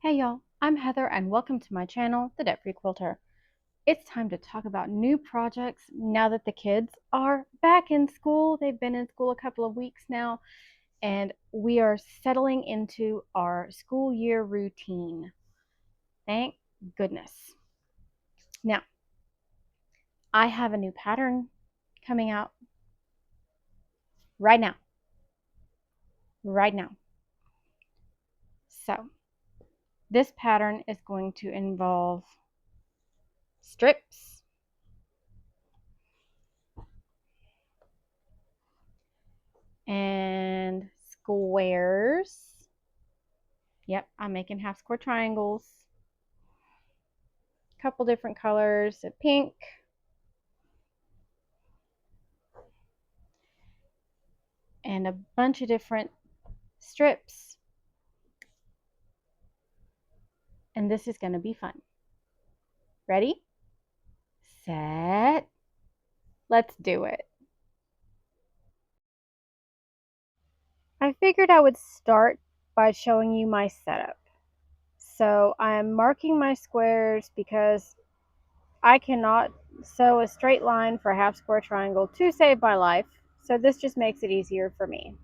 Hey y'all, I'm Heather and welcome to my channel, The Debt Free Quilter. It's time to talk about new projects now that the kids are back in school. They've been in school a couple of weeks now and we are settling into our school year routine. Thank goodness. Now, I have a new pattern coming out right now. Right now. So, this pattern is going to involve strips and squares. Yep, I'm making half square triangles. A couple different colors, a pink, and a bunch of different strips. And this is going to be fun. Ready? Set. Let's do it. I figured I would start by showing you my setup. So I'm marking my squares because I cannot sew a straight line for a half square triangle to save my life. So this just makes it easier for me.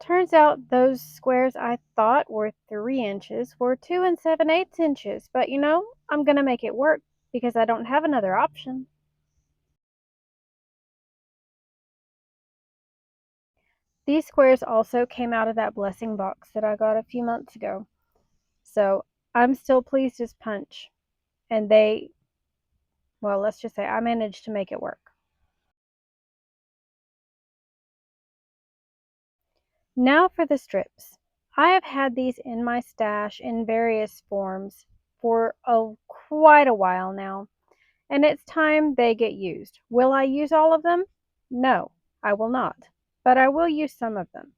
Turns out those squares I thought were 3 inches were 2 7/8 inches, but I'm gonna make it work because I don't have another option. These squares also came out of that blessing box that I got a few months ago. So I'm still pleased as punch. And well, let's just say I managed to make it work. Now for the strips. I have had these in my stash in various forms for quite a while now. And it's time they get used. Will I use all of them? No, I will not, but I will use some of them.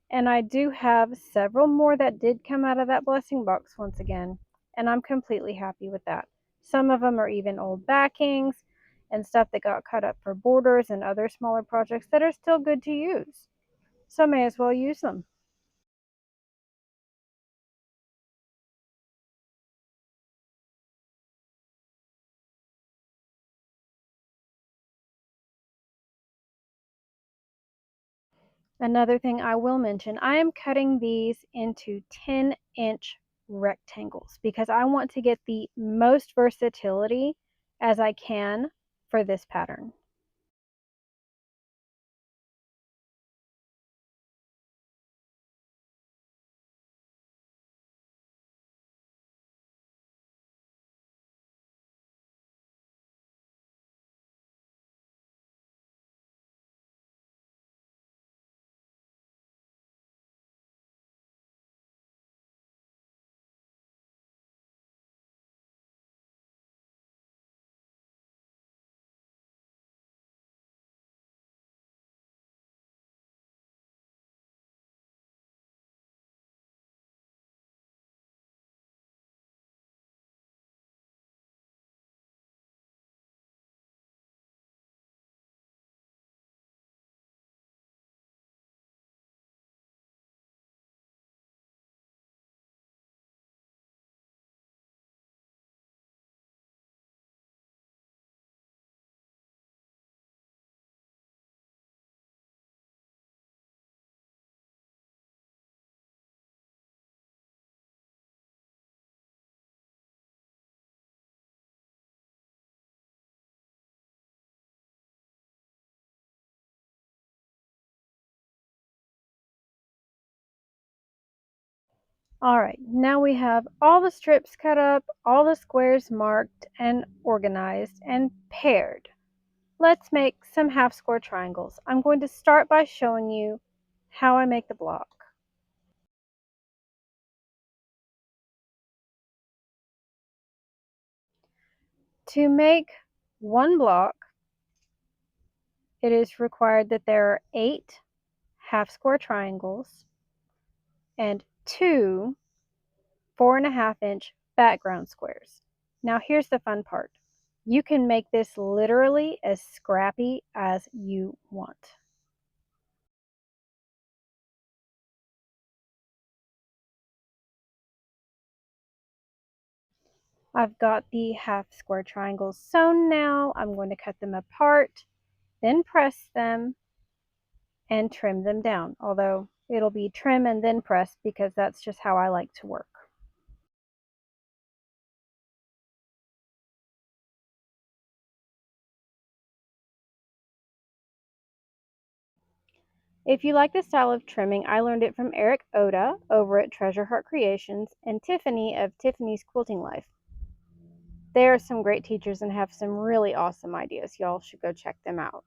And I do have several more that did come out of that blessing box once again, and I'm completely happy with that. Some of them are even old backings and stuff that got cut up for borders and other smaller projects that are still good to use. So may as well use them. Another thing I will mention, I am cutting these into 10-inch rectangles because I want to get the most versatility as I can for this pattern. Alright, now we have all the strips cut up, all the squares marked and organized and paired. Let's make some half square triangles. I'm going to start by showing you how I make the block. To make one block, it is required that there are 8 half square triangles and 2 4.5-inch background squares. Now here's the fun part. You can make this literally as scrappy as you want. I've got the half square triangles sewn now. I'm going to cut them apart, then press them and trim them down. Although it'll be trim and then press because that's just how I like to work. If you like this style of trimming, I learned it from Eric Oda over at Treasure Heart Creations and Tiffany of Tiffany's Quilting Life. They are some great teachers and have some really awesome ideas. Y'all should go check them out.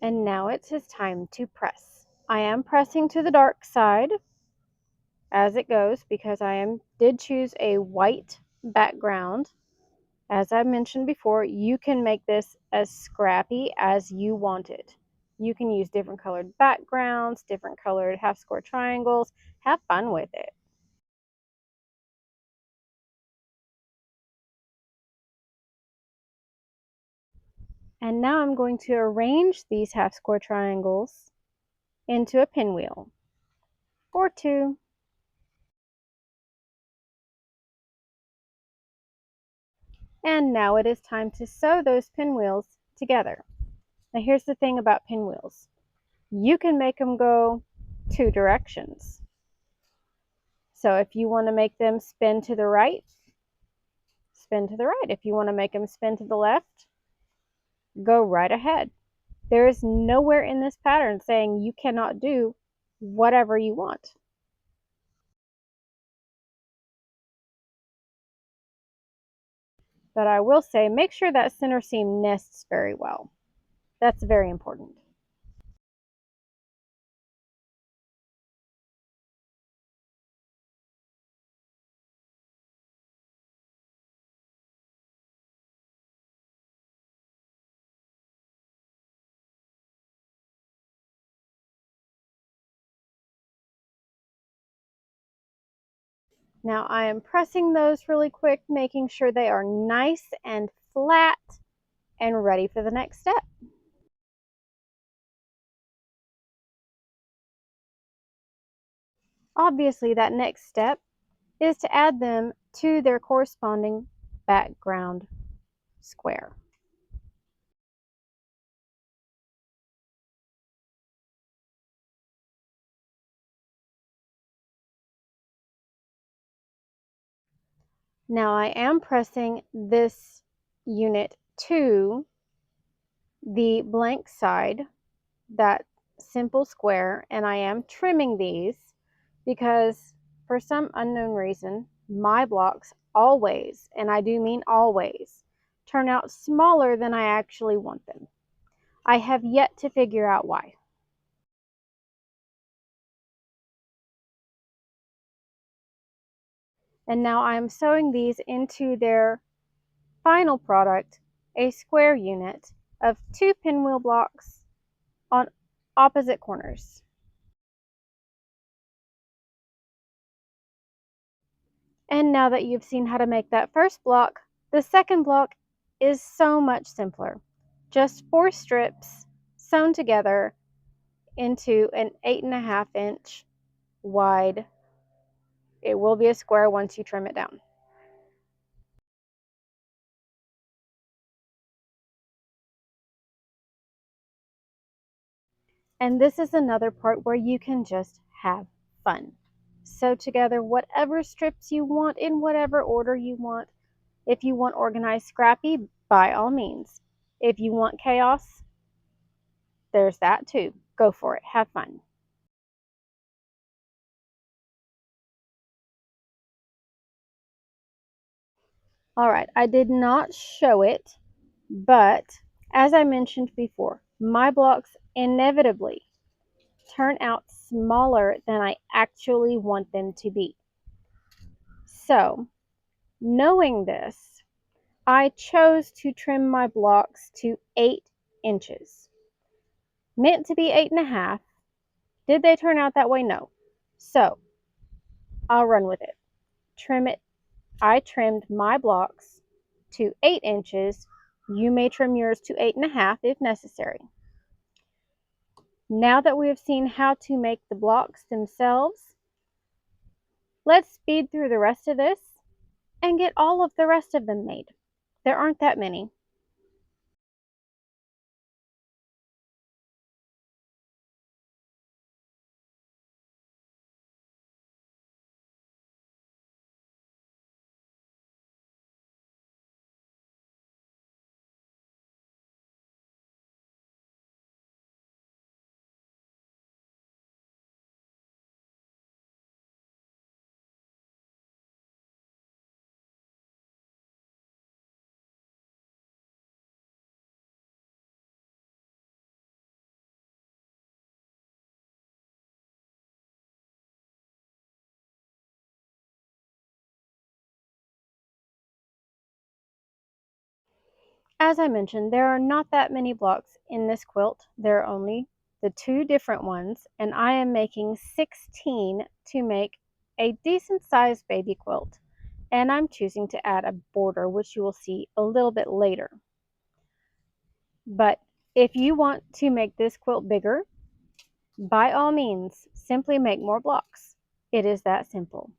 And now it's his time to press. I am pressing to the dark side as it goes because did choose a white background. As I mentioned before, you can make this as scrappy as you want it. You can use different colored backgrounds, different colored half square triangles. Have fun with it. And now I'm going to arrange these half square triangles into a pinwheel or two. And now it is time to sew those pinwheels together. Now here's the thing about pinwheels. You can make them go 2 directions. So if you want to make them spin to the right, spin to the right. If you want to make them spin to the left, go right ahead. There is nowhere in this pattern saying you cannot do whatever you want. But I will say, make sure that center seam nests very well. That's very important. Now I am pressing those really quick, making sure they are nice and flat and ready for the next step. Obviously, that next step is to add them to their corresponding background square. Now I am pressing this unit to the blank side, that simple square, and I am trimming these because for some unknown reason, my blocks always, and I do mean always, turn out smaller than I actually want them. I have yet to figure out why. And now I am sewing these into their final product, a square unit of 2 pinwheel blocks on opposite corners. And now that you've seen how to make that first block, the second block is so much simpler. Just 4 strips sewn together into an 8.5-inch wide. It will be a square once you trim it down. And this is another part where you can just have fun. Sew together whatever strips you want in whatever order you want. If you want organized scrappy, by all means. If you want chaos, there's that too. Go for it. Have fun. All right, I did not show it, but as I mentioned before, my blocks inevitably turn out smaller than I actually want them to be. So, knowing this, I chose to trim my blocks to 8 inches. Meant to be 8.5. Did they turn out that way? No. So, I'll run with it. Trim it. I trimmed my blocks to 8 inches. You may trim yours to 8.5 if necessary. Now that we have seen how to make the blocks themselves, let's speed through the rest of this and get all of the rest of them made. There aren't that many. As I mentioned, there are not that many blocks in this quilt. There are only the 2 different ones, and I am making 16 to make a decent sized baby quilt. And I'm choosing to add a border, which you will see a little bit later. But if you want to make this quilt bigger, by all means, simply make more blocks. It is that simple.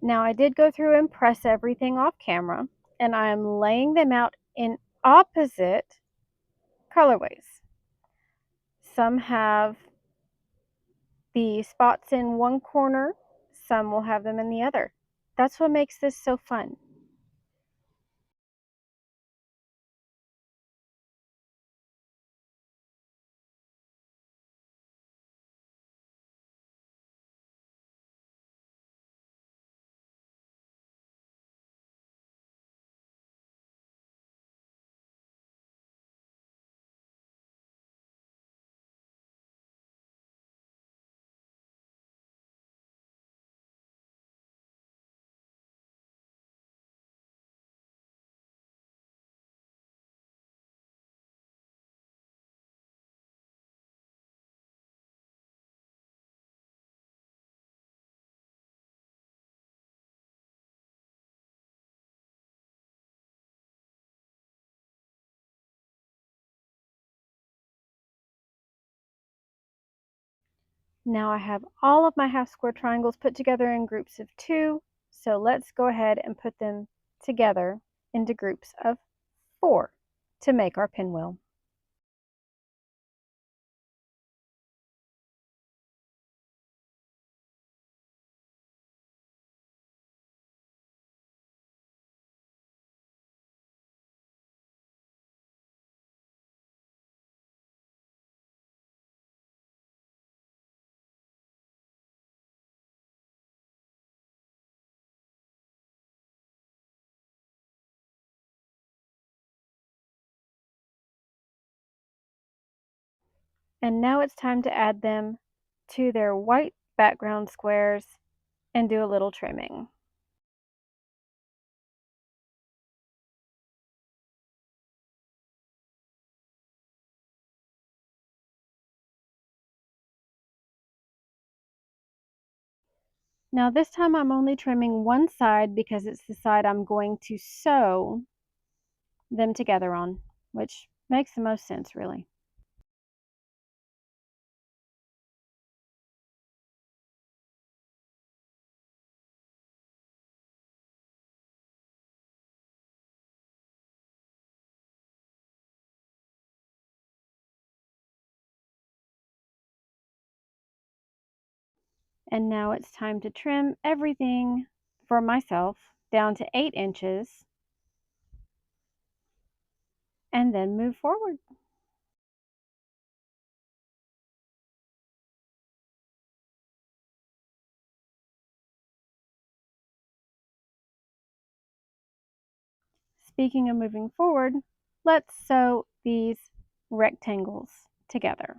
Now I did go through and press everything off camera, and I am laying them out in opposite colorways. Some have the spots in one corner, some will have them in the other. That's what makes this so fun. Now I have all of my half square triangles put together in groups of 2, so let's go ahead and put them together into groups of 4 to make our pinwheel. And now it's time to add them to their white background squares and do a little trimming. Now this time I'm only trimming one side because it's the side I'm going to sew them together on, which makes the most sense really. And now it's time to trim everything for myself down to 8 inches and then move forward. Speaking of moving forward, let's sew these rectangles together.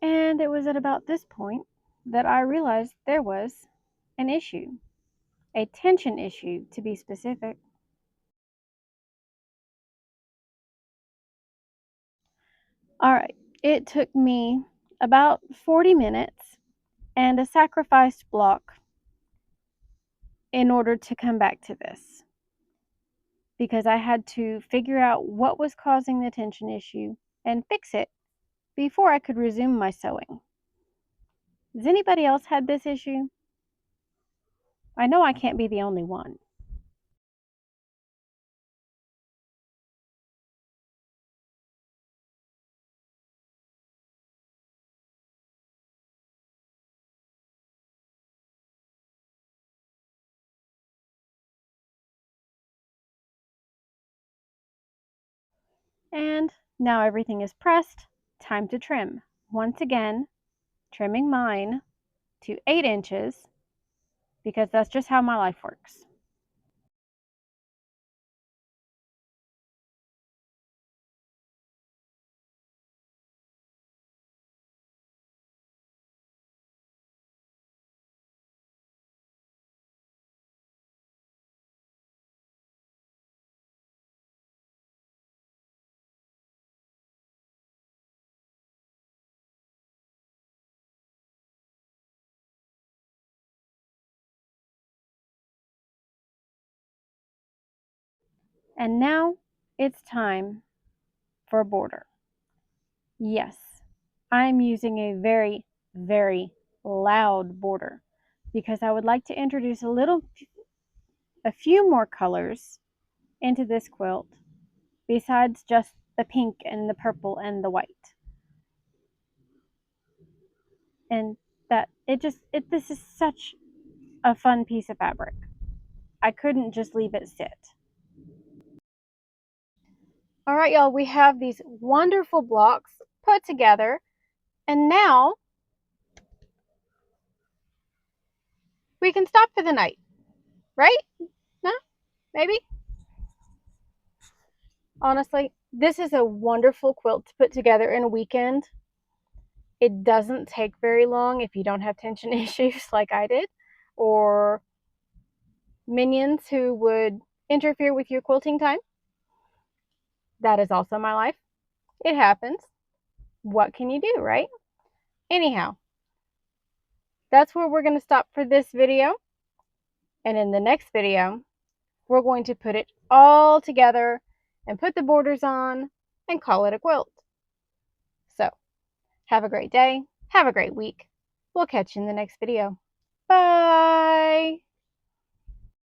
And it was at about this point that I realized there was an issue, a tension issue to be specific. All right, it took me about 40 minutes and a sacrificed block in order to come back to this because I had to figure out what was causing the tension issue and fix it before I could resume my sewing. Has anybody else had this issue? I know I can't be the only one. And now everything is pressed. Time to trim. Once again, trimming mine to 8 inches because that's just how my life works. And now it's time for a border. Yes, I'm using a very, very loud border because I would like to introduce a few more colors into this quilt besides just the pink and the purple and the white. And that this is such a fun piece of fabric. I couldn't just leave it sit. All right, y'all, we have these wonderful blocks put together, and now we can stop for the night, right? No? Maybe? Honestly, this is a wonderful quilt to put together in a weekend. It doesn't take very long if you don't have tension issues like I did, or minions who would interfere with your quilting time. That is also my life. It happens. What can you do, right? Anyhow, that's where we're going to stop for this video. And in the next video, we're going to put it all together and put the borders on and call it a quilt. So, have a great day. Have a great week. We'll catch you in the next video. Bye!